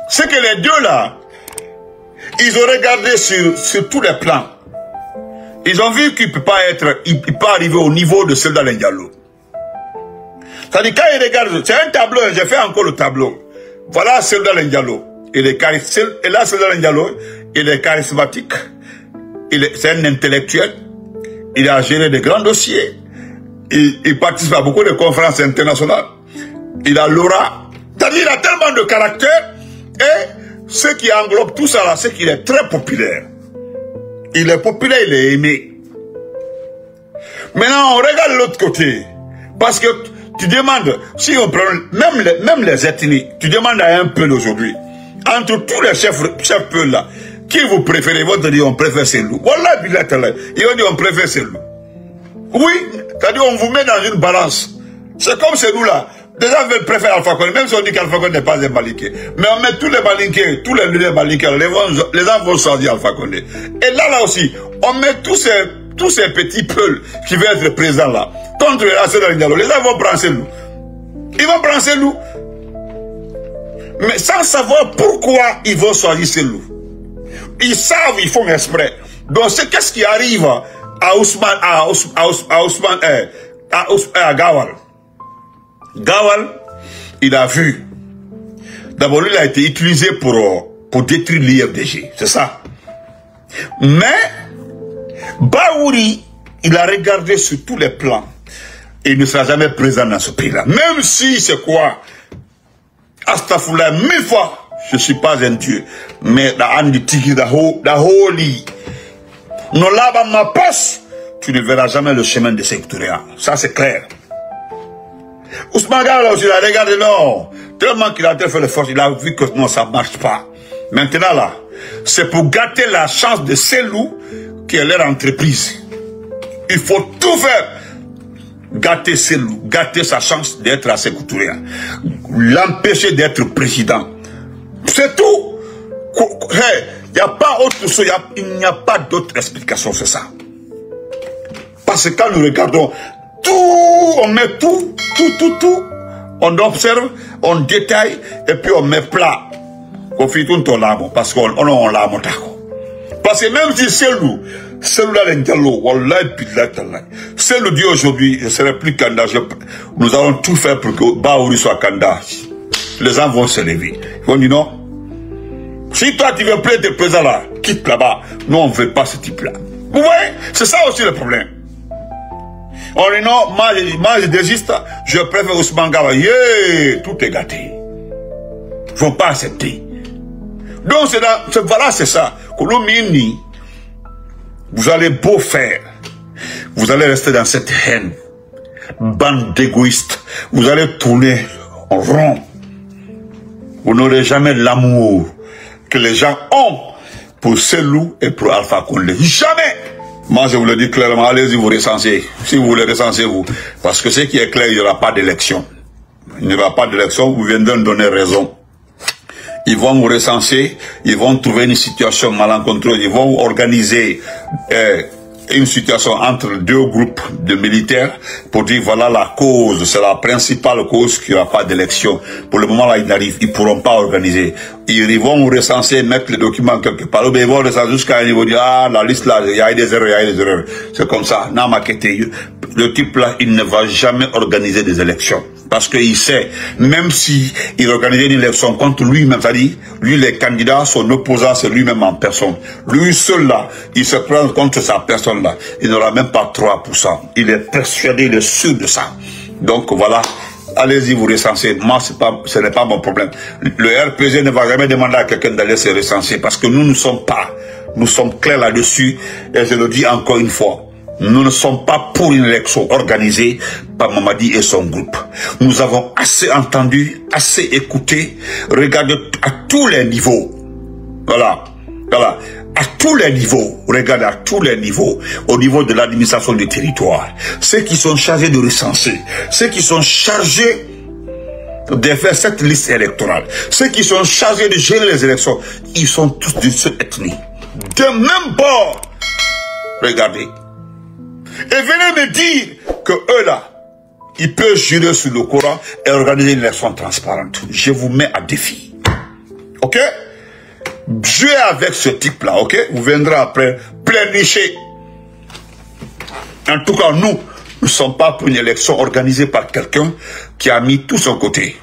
c'est que les deux là, ils ont regardé sur tous les plans. Ils ont vu qu'il ne peut pas être, il peut pas arriver au niveau de Selda Diallo. C'est-à-dire, quand ils regardent, c'est un tableau, j'ai fait encore le tableau. Voilà Selda Diallo. Et là, Selda Diallo, il est charismatique. C'est un intellectuel. Il a géré de grands dossiers. Il participe à beaucoup de conférences internationales. Il a l'aura. C'est-à-dire, il a tellement de caractère. Et ce qui englobe tout ça là, c'est qu'il est très populaire. Il est populaire, il est aimé. Maintenant, on regarde l'autre côté. Parce que tu demandes, si on prend même les ethnies, tu demandes à un peuple aujourd'hui, entre tous les chefs peuples là, qui vous préférez? Ils vont te dire on préfère Selou. Voilà, ils vont dire on préfère Selou. Oui, c'est-à-dire on vous met dans une balance. C'est comme Selou là. Les gens veulent préférer Alpha Condé, même si on dit qu'Alpha Condé n'est pas un Malinké. Mais on met tous les Malinké, tous les leaders Malinké, les gens vont choisir Alpha Condé. Et là aussi, on met tous ces petits peuls qui veulent être présents là, contre la Selda Diallo. Les gens vont prendre Selou. Ils vont prendre Selou. Mais sans savoir pourquoi ils vont choisir Selou. Ils savent, ils font exprès. Donc c'est qu'est-ce qui arrive à Ousmane, à Gawal. Gawal, il a vu. D'abord, lui, il a été utilisé pour détruire l'IFDG. C'est ça. Mais, Baouri, il a regardé sur tous les plans. Et il ne sera jamais présent dans ce pays-là. Même si c'est quoi? Astaghfirullah, 1000 fois, je ne suis pas un dieu. Mais, la holy. Non, là, dans ma poche, tu ne verras jamais le chemin de Sécoutoria. Ça, c'est clair. Ousmane Gawal aussi, il a regardé, non. Tellement qu'il a fait l'effort, il a vu que non, ça ne marche pas. Maintenant là, c'est pour gâter la chance de Selou qui est leur entreprise. Il faut tout faire. Gâter Selou, gâter sa chance d'être à Sécoutoria. L'empêcher d'être président. C'est tout. Il n'y a pas autre chose, il n'y a pas d'autre explication, c'est ça. Parce que quand nous regardons, tout, on met tout, on observe, on détaille, et puis on met plat. On fait tout ton lamo, parce qu'on l'a monté. Parce que même si Selou là Diallo, wallahi billahi tallahi. Selou dit aujourd'hui, je ne serai plus candidat. Nous allons tout faire pour que Baouri soit candidat. Les gens vont se lever. Ils vont dire non. Si toi tu veux plus être présent là, quitte là-bas. Nous on ne veut pas ce type-là. Vous voyez, c'est ça aussi le problème. On dit non, moi je désiste, je préfère Ousmane Gawal. Yeah, tout est gâté. Il ne faut pas accepter. Donc voilà, c'est ça. Kolomini, vous allez beau faire, vous allez rester dans cette haine, bande d'égoïstes, vous allez tourner en rond. Vous n'aurez jamais l'amour que les gens ont pour Selou et pour Alpha Condé. Jamais. Moi, je vous le dis clairement, allez-y vous recenser. Si vous voulez recenser, vous. Parce que ce qui est clair, il n'y aura pas d'élection. Il n'y aura pas d'élection, vous viendrez me donner raison. Ils vont vous recenser, ils vont trouver une situation malencontreuse, ils vont organiser une situation entre deux groupes de militaires pour dire voilà la cause, c'est la principale cause qu'il n'y aura pas d'élection. Pour le moment là, ils n'arrivent, ils ne pourront pas organiser. Ils vont vous recenser, mettre les documents quelque part, mais ils vont recenser jusqu'à un niveau de ah la liste là, il y a des erreurs, il y a des erreurs. C'est comme ça. Le type là, il ne va jamais organiser des élections. Parce qu'il sait, même si il organisait une élection contre lui-même, c'est-à-dire, lui, les candidats, son opposant, c'est lui-même en personne. Lui seul là, il se prend contre sa personne là. Il n'aura même pas 3%. Il est persuadé, il est sûr de ça. Donc voilà, allez-y vous recenser. Moi, ce n'est pas mon problème. Le RPG ne va jamais demander à quelqu'un d'aller se recenser parce que nous ne sommes pas. Nous sommes clairs là-dessus. Et je le dis encore une fois. Nous ne sommes pas pour une élection organisée par Mamadi et son groupe. Nous avons assez entendu, assez écouté, regardez à tous les niveaux. Voilà, voilà, à tous les niveaux, regardez à tous les niveaux, au niveau de l'administration du territoire. Ceux qui sont chargés de recenser, ceux qui sont chargés de faire cette liste électorale, ceux qui sont chargés de gérer les élections, ils sont tous de cette ethnie. De même bord. Regardez. Et venez me dire que eux là, ils peuvent jurer sur le Coran et organiser une élection transparente. Je vous mets à défi. ok? Jouez avec ce type-là, ok? Vous viendrez après plénicher. En tout cas, nous ne sommes pas pour une élection organisée par quelqu'un qui a mis tout son côté.